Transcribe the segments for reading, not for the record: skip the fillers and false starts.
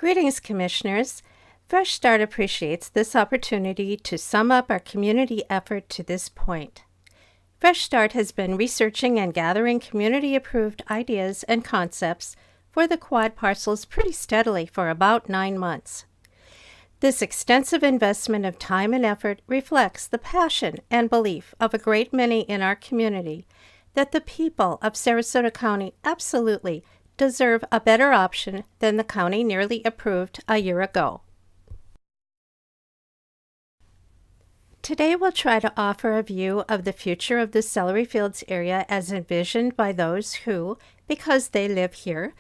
Greetings, Commissioners. Fresh Start appreciates this opportunity to sum up our community effort to this point. Fresh Start has been researching and gathering community-approved ideas and concepts for the quad parcels pretty steadily for about 9 months. This extensive investment of time and effort reflects the passion and belief of a great many in our community that the people of Sarasota County absolutely deserve a better option than the county nearly approved a year ago. Today we'll try to offer a view of the future of the Celery Fields area as envisioned by those who, because they live here,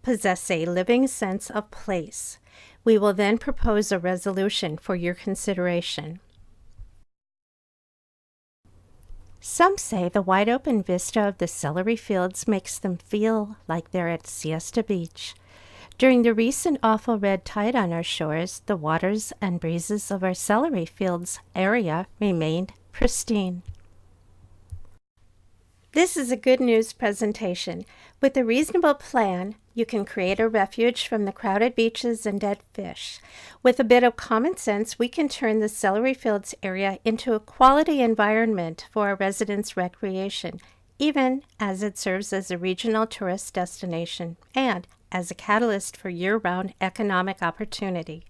possess a living sense of place. We will then propose a resolution for your consideration. Some say the wide open vista of the Celery Fields makes them feel like they're at Siesta Beach. During the recent awful red tide on our shores, the waters and breezes of our Celery Fields area remained pristine. This is a good news presentation. With a reasonable plan, you can create a refuge from the crowded beaches and dead fish. With a bit of common sense, we can turn the Celery Fields area into a quality environment for our residents' recreation, even as it serves as a regional tourist destination and as a catalyst for year-round economic opportunity.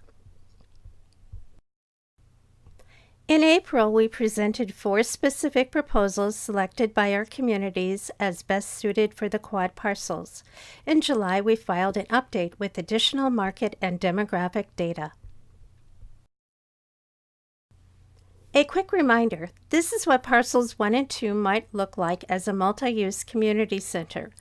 In April, we presented 4 specific proposals selected by our communities as best suited for the quad parcels. In July, we filed an update with additional market and demographic data. A quick reminder, this is what parcels 1 and 2 might look like as a multi-use community center.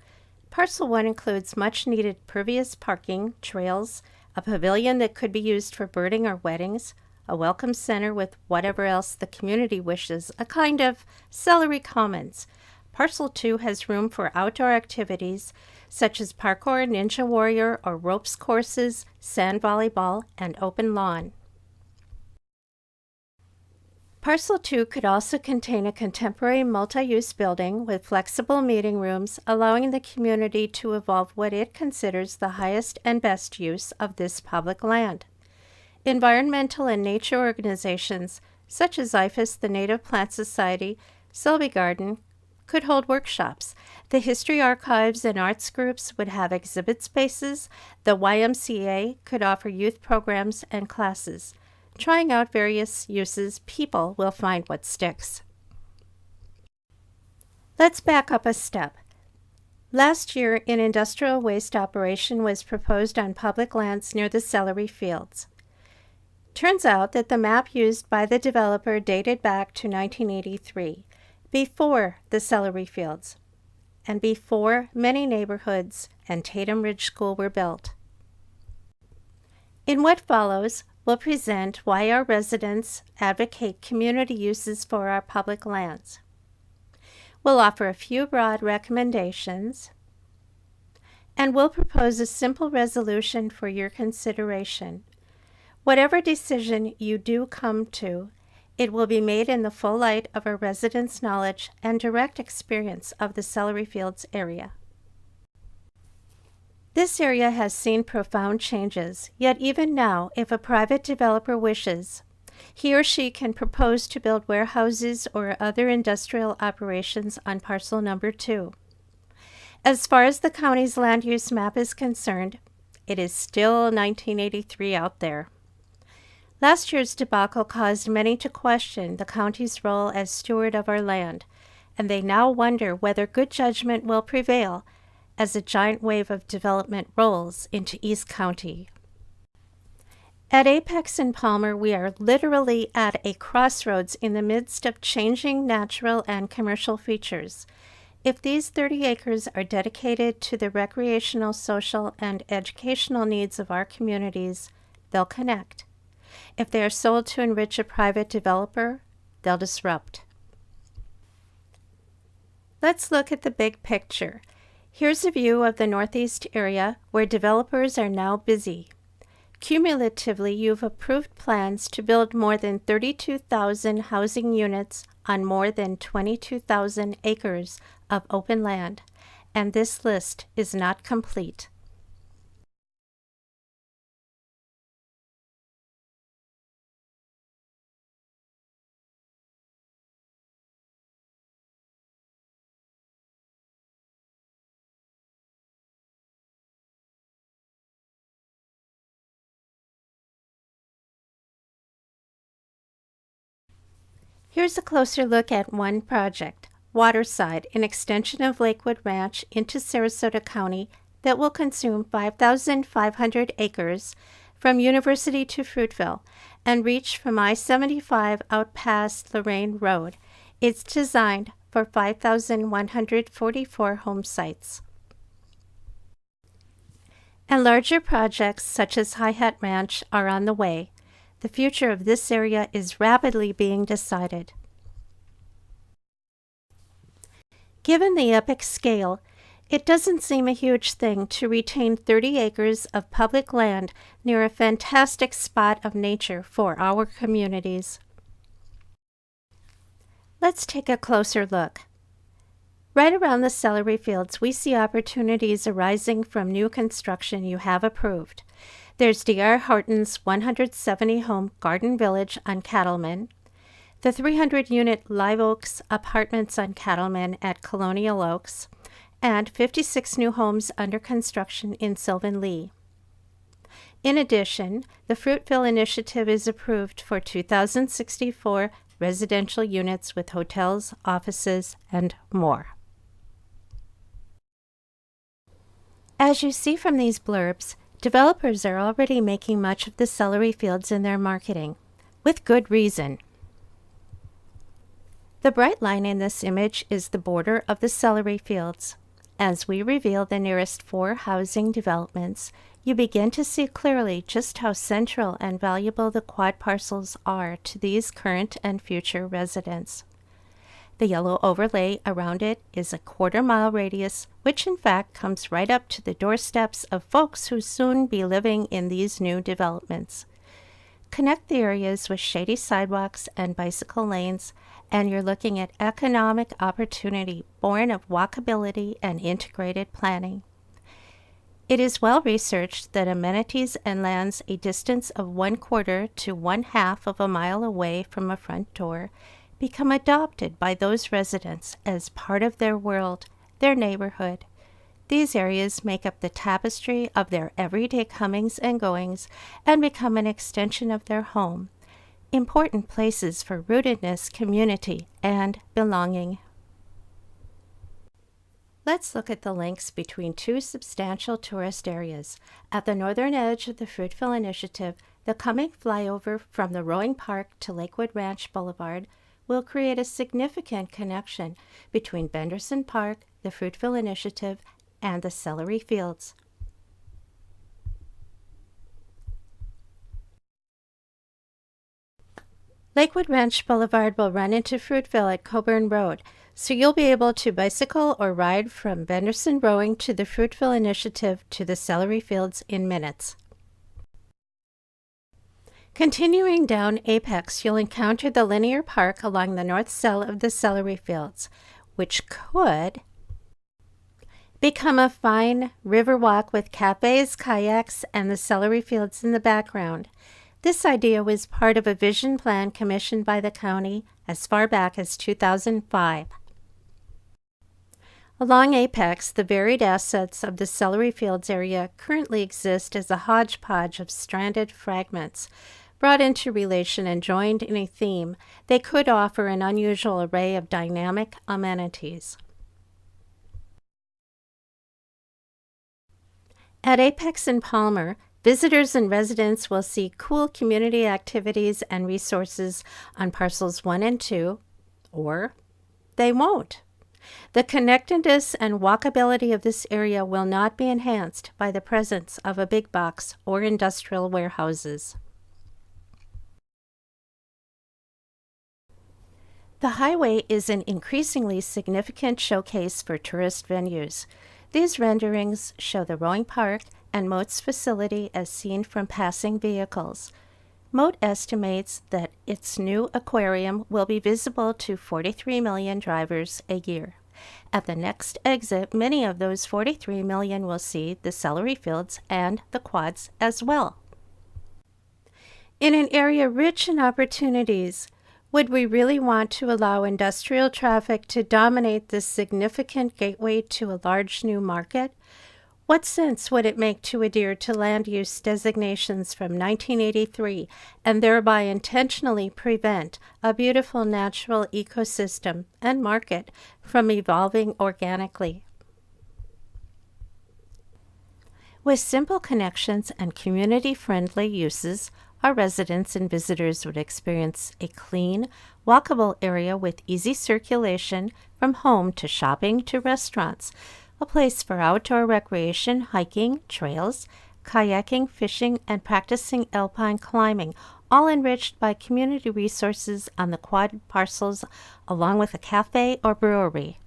Parcel 1 includes much-needed pervious parking, trails, a pavilion that could be used for birding or weddings, a welcome center with whatever else the community wishes, a kind of Celery Commons. Parcel 2 has room for outdoor activities such as parkour, ninja warrior, or ropes courses, sand volleyball, and open lawn. Parcel 2 could also contain a contemporary multi-use building with flexible meeting rooms, allowing the community to evolve what it considers the highest and best use of this public land. Environmental and nature organizations, such as IFAS, the Native Plant Society, Selby Garden, could hold workshops. The history archives and arts groups would have exhibit spaces. The YMCA could offer youth programs and classes. Trying out various uses, people will find what sticks. Let's back up a step. Last year, an industrial waste operation was proposed on public lands near the Celery Fields. Turns out that the map used by the developer dated back to 1983, before the Celery Fields, and before many neighborhoods and Tatum Ridge School were built. In what follows, we'll present why our residents advocate community uses for our public lands. We'll offer a few broad recommendations, and we'll propose a simple resolution for your consideration. Whatever decision you do come to, it will be made in the full light of our residents' knowledge and direct experience of the Celery Fields area. This area has seen profound changes, yet even now, if a private developer wishes, he or she can propose to build warehouses or other industrial operations on parcel number 2. As far as the county's land use map is concerned, it is still 1983 out there. Last year's debacle caused many to question the county's role as steward of our land, and they now wonder whether good judgment will prevail as a giant wave of development rolls into East County. At Apex and Palmer, we are literally at a crossroads in the midst of changing natural and commercial features. If these 30 acres are dedicated to the recreational, social, and educational needs of our communities, they'll connect. If they are sold to enrich a private developer, they'll disrupt. Let's look at the big picture. Here's a view of the Northeast area where developers are now busy. Cumulatively, you've approved plans to build more than 32,000 housing units on more than 22,000 acres of open land, and this list is not complete. Here's a closer look at one project, Waterside, an extension of Lakewood Ranch into Sarasota County that will consume 5,500 acres from University to Fruitville and reach from I-75 out past Lorraine Road. It's designed for 5,144 home sites. And larger projects such as High Hat Ranch are on the way. The future of this area is rapidly being decided. Given the epic scale, it doesn't seem a huge thing to retain 30 acres of public land near a fantastic spot of nature for our communities. Let's take a closer look. Right around the Celery Fields, we see opportunities arising from new construction you have approved. There's D.R. Horton's 170-home Garden Village on Cattleman, the 300-unit Live Oaks Apartments on Cattleman at Colonial Oaks, and 56 new homes under construction in Sylvan Lee. In addition, the Fruitville Initiative is approved for 2,064 residential units with hotels, offices, and more. As you see from these blurbs, developers are already making much of the Celery Fields in their marketing, with good reason. The bright line in this image is the border of the Celery Fields. As we reveal the nearest 4 housing developments, you begin to see clearly just how central and valuable the quad parcels are to these current and future residents. The yellow overlay around it is a quarter-mile radius, which in fact comes right up to the doorsteps of folks who soon be living in these new developments. Connect the areas with shady sidewalks and bicycle lanes, and you're looking at economic opportunity born of walkability and integrated planning. It is well researched that amenities and lands a distance of 1/4 to 1/2 of a mile away from a front door become adopted by those residents as part of their world, their neighborhood. These areas make up the tapestry of their everyday comings and goings and become an extension of their home, important places for rootedness, community, and belonging. Let's look at the links between 2 substantial tourist areas. At the northern edge of the Fruitville Initiative, the coming flyover from the rowing park to Lakewood Ranch Boulevard will create a significant connection between Benderson Park, the Fruitville Initiative, and the Celery Fields. Lakewood Ranch Boulevard will run into Fruitville at Coburn Road, so you'll be able to bicycle or ride from Benderson Rowing to the Fruitville Initiative to the Celery Fields in minutes. Continuing down Apex, you'll encounter the linear park along the north cell of the Celery Fields, which could become a fine river walk with cafes, kayaks, and the Celery Fields in the background. This idea was part of a vision plan commissioned by the county as far back as 2005. Along Apex, the varied assets of the Celery Fields area currently exist as a hodgepodge of stranded fragments. Brought into relation and joined in a theme, they could offer an unusual array of dynamic amenities. At Apex and Palmer, visitors and residents will see cool community activities and resources on parcels 1 and 2, or they won't. The connectedness and walkability of this area will not be enhanced by the presence of a big box or industrial warehouses. The highway is an increasingly significant showcase for tourist venues. These renderings show the rowing park and Moat's facility as seen from passing vehicles. Moat estimates that its new aquarium will be visible to 43 million drivers a year. At the next exit, many of those 43 million will see the Celery Fields and the quads as well. In an area rich in opportunities, would we really want to allow industrial traffic to dominate this significant gateway to a large new market? What sense would it make to adhere to land use designations from 1983 and thereby intentionally prevent a beautiful natural ecosystem and market from evolving organically? With simple connections and community-friendly uses, our residents and visitors would experience a clean, walkable area with easy circulation from home to shopping to restaurants, a place for outdoor recreation, hiking, trails, kayaking, fishing, and practicing alpine climbing, all enriched by community resources on the quad parcels, along with a cafe or brewery.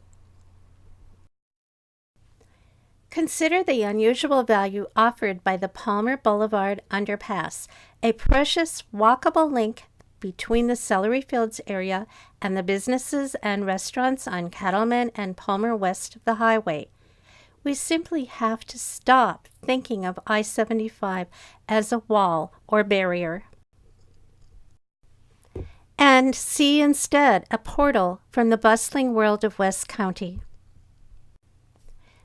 Consider the unusual value offered by the Palmer Boulevard underpass, a precious walkable link between the Celery Fields area and the businesses and restaurants on Cattleman and Palmer west of the highway. We simply have to stop thinking of I-75 as a wall or barrier and see instead a portal from the bustling world of West County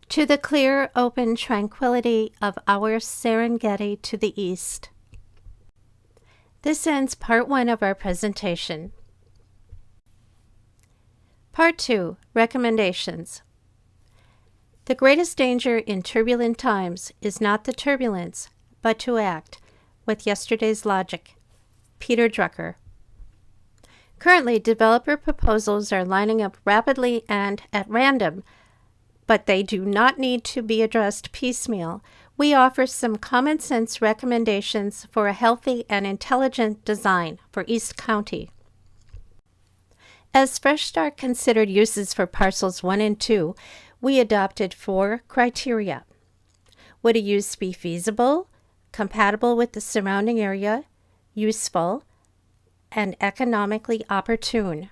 to the clear, open tranquility of our Serengeti to the east. This ends part 1 of our presentation. Part 2, Recommendations. The greatest danger in turbulent times is not the turbulence, but to act with yesterday's logic. Peter Drucker. Currently, developer proposals are lining up rapidly and at random, but they do not need to be addressed piecemeal. We offer some common sense recommendations for a healthy and intelligent design for East County. As Fresh Start considered uses for parcels 1 and 2, we adopted 4 criteria. Would a use be feasible, compatible with the surrounding area, useful, and economically opportune?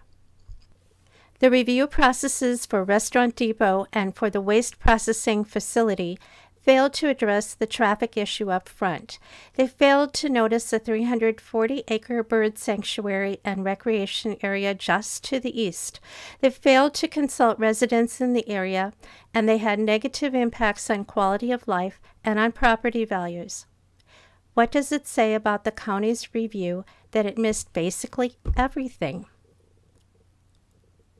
The review processes for Restaurant Depot and for the waste processing facility failed to address the traffic issue up front. They failed to notice a 340-acre bird sanctuary and recreation area just to the east. They failed to consult residents in the area, and they had negative impacts on quality of life and on property values. What does it say about the county's review that it missed basically everything?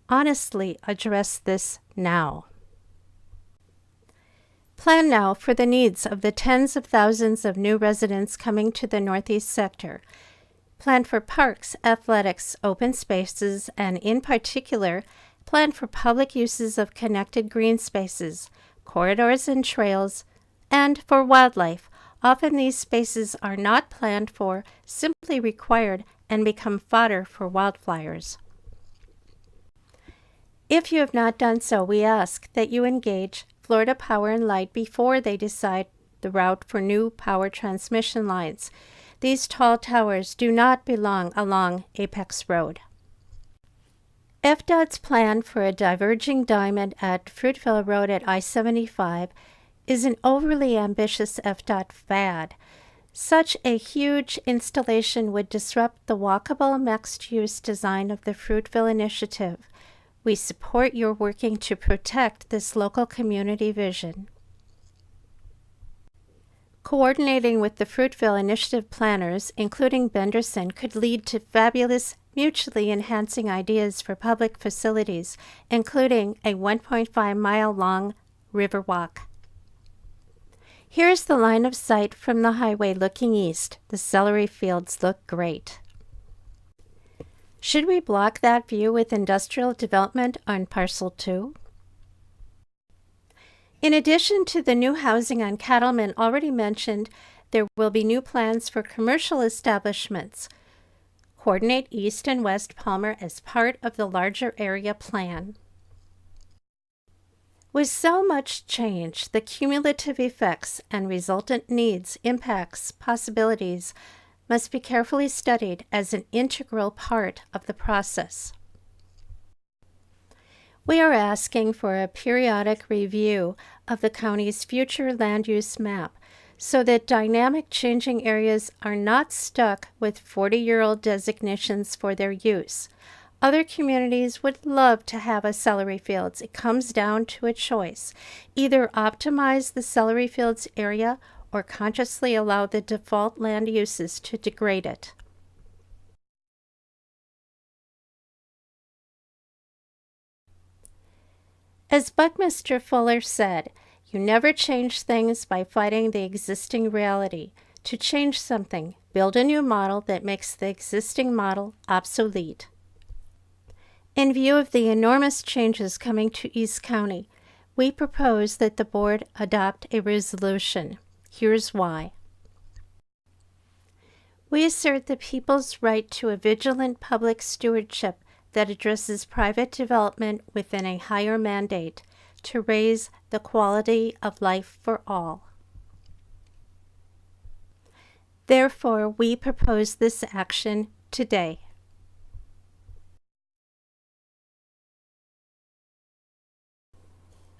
Honestly, address this now. Plan now for the needs of the tens of thousands of new residents coming to the Northeast sector. Plan for parks, athletics, open spaces, and in particular, plan for public uses of connected green spaces, corridors and trails, and for wildlife. Often these spaces are not planned for, simply required, and become fodder for wildfires. If you have not done so, we ask that you engage Florida Power and Light before they decide the route for new power transmission lines. These tall towers do not belong along Apex Road. FDOT's plan for a diverging diamond at Fruitville Road at I-75 is an overly ambitious FDOT fad. Such a huge installation would disrupt the walkable mixed-use design of the Fruitville Initiative. We support your working to protect this local community vision. Coordinating with the Fruitville Initiative planners, including Benderson, could lead to fabulous, mutually enhancing ideas for public facilities, including a 1.5-mile-long riverwalk. Here's the line of sight from the highway looking east. The celery fields look great. Should we block that view with industrial development on Parcel 2? In addition to the new housing on Cattleman already mentioned, there will be new plans for commercial establishments. Coordinate East and West Palmer as part of the larger area plan. With so much change, the cumulative effects and resultant needs, impacts, possibilities must be carefully studied as an integral part of the process. We are asking for a periodic review of the county's future land use map so that dynamic changing areas are not stuck with 40-year-old designations for their use. Other communities would love to have a celery fields. It comes down to a choice. Either optimize the celery fields area or consciously allow the default land uses to degrade it. As Buckminster Fuller said, you never change things by fighting the existing reality. To change something, build a new model that makes the existing model obsolete. In view of the enormous changes coming to East County, we propose that the board adopt a resolution. Here's why. We assert the people's right to a vigilant public stewardship that addresses private development within a higher mandate to raise the quality of life for all. Therefore, we propose this action today.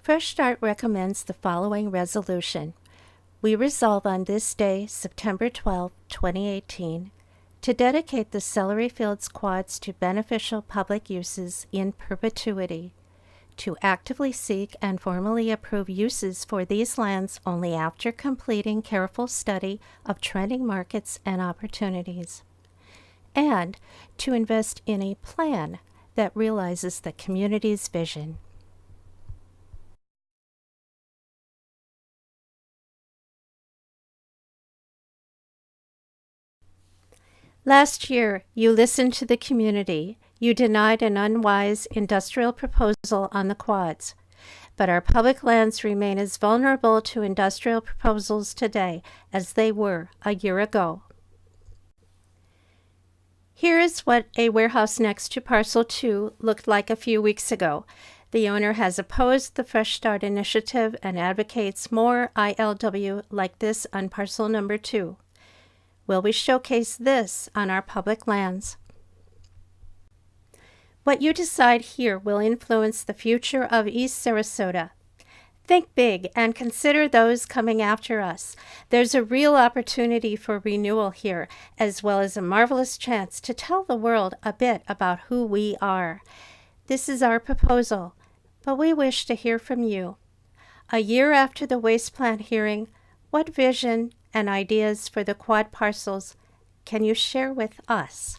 Fresh Start recommends the following resolution. We resolve on this day, September 12, 2018, to dedicate the Celery Fields quads to beneficial public uses in perpetuity, to actively seek and formally approve uses for these lands only after completing careful study of trending markets and opportunities, and to invest in a plan that realizes the community's vision. Last year, you listened to the community. You denied an unwise industrial proposal on the quads. But our public lands remain as vulnerable to industrial proposals today as they were a year ago. Here is what a warehouse next to Parcel 2 looked like a few weeks ago. The owner has opposed the Fresh Start initiative and advocates more ILW like this on Parcel Number 2. Will we showcase this on our public lands? What you decide here will influence the future of East Sarasota. Think big and consider those coming after us. There's a real opportunity for renewal here, as well as a marvelous chance to tell the world a bit about who we are. This is our proposal, but we wish to hear from you. A year after the waste plant hearing, what vision and ideas for the quad parcels can you share with us?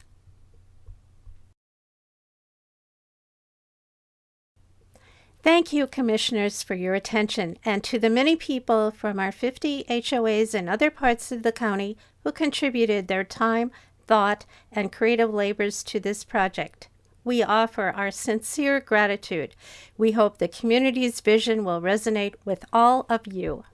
Thank you, Commissioners, for your attention, and to the many people from our 50 HOAs and other parts of the county who contributed their time, thought, and creative labors to this project. We offer our sincere gratitude. We hope the community's vision will resonate with all of you.